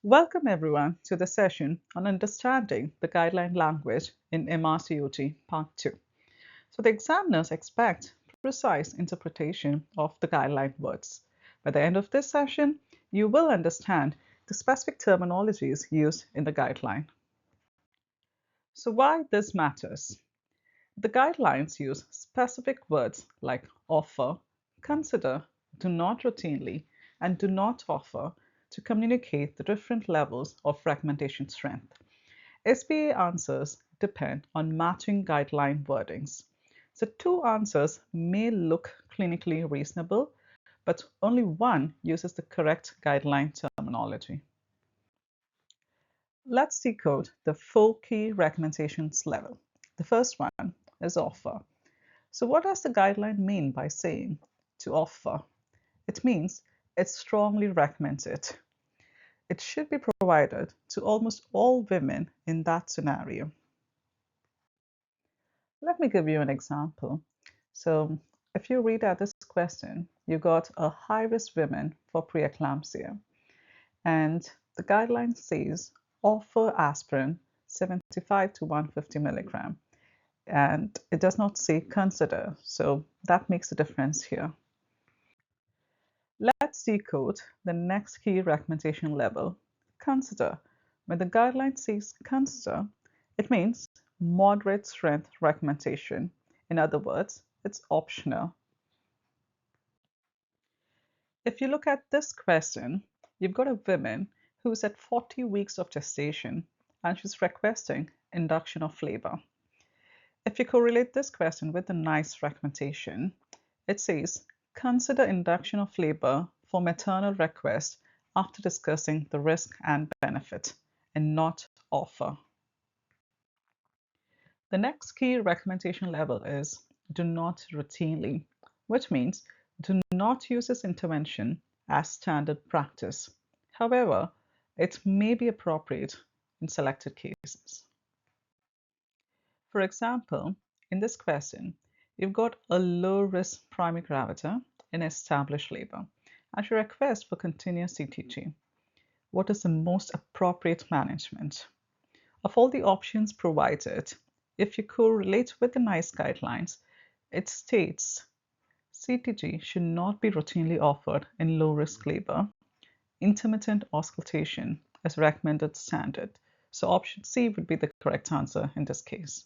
Welcome everyone to the session on understanding the guideline language in RCOG Part 2. So the examiners expect precise interpretation of the guideline words. By the end of this session, you will understand the specific terminologies used in the guideline. So why this matters? The guidelines use specific words like offer, consider, do not routinely, and do not offer to communicate the different levels of recommendation strength. SBA answers depend on matching guideline wordings. So two answers may look clinically reasonable, but only one uses the correct guideline terminology. Let's decode the four key recommendations level. The first one is offer. So what does the guideline mean by saying to offer? It means it strongly recommends it. It should be provided to almost all women in that scenario. Let me give you an example. So if you read out this question, you got a high-risk women for preeclampsia, and the guideline says offer aspirin 75 to 150 milligram, and it does not say consider, so that makes a difference here. Let's decode the next key recommendation level, consider. When the guideline says consider, it means moderate strength recommendation. In other words, it's optional. If you look at this question, you've got a woman who's at 40 weeks of gestation and she's requesting induction of labor. If you correlate this question with the NICE recommendation, it says consider induction of labor for maternal request after discussing the risk and benefit, and not offer. The next key recommendation level is do not routinely, which means do not use this intervention as standard practice. However, it may be appropriate in selected cases. For example, in this question, you've got a low-risk primary gravitor in established labor and she requests for continuous CTG. What is the most appropriate management? Of all the options provided, if you correlate with the NICE guidelines, it states CTG should not be routinely offered in low-risk labor. Intermittent auscultation is recommended standard, so option C would be the correct answer in this case.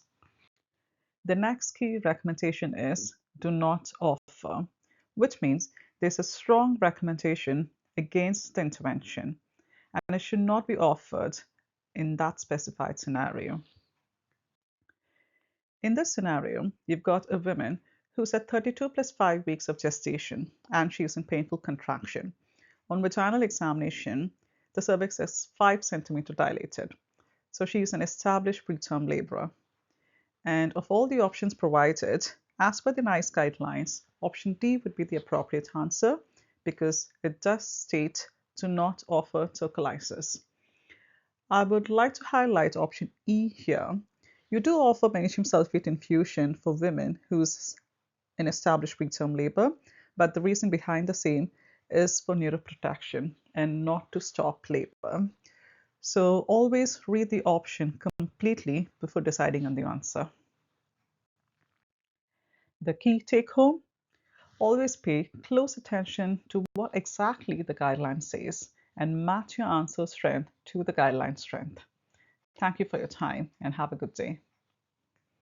The next key recommendation is do not offer, which means there's a strong recommendation against the intervention and it should not be offered in that specified scenario. In this scenario, you've got a woman who's at 32 plus 5 weeks of gestation and she's in painful contraction. On vaginal examination, the cervix is 5 centimeter dilated. So she's an established preterm laborer. And of all the options provided, as per the NICE guidelines, option D would be the appropriate answer because it does state to not offer tocolysis. I would like to highlight option E here. You do offer magnesium sulfate infusion for women who's in established preterm labor, but the reason behind the same is for neuroprotection and not to stop labor. So always read the option completely before deciding on the answer. The key take home, always pay close attention to what exactly the guideline says and match your answer strength to the guideline strength. Thank you for your time and have a good day.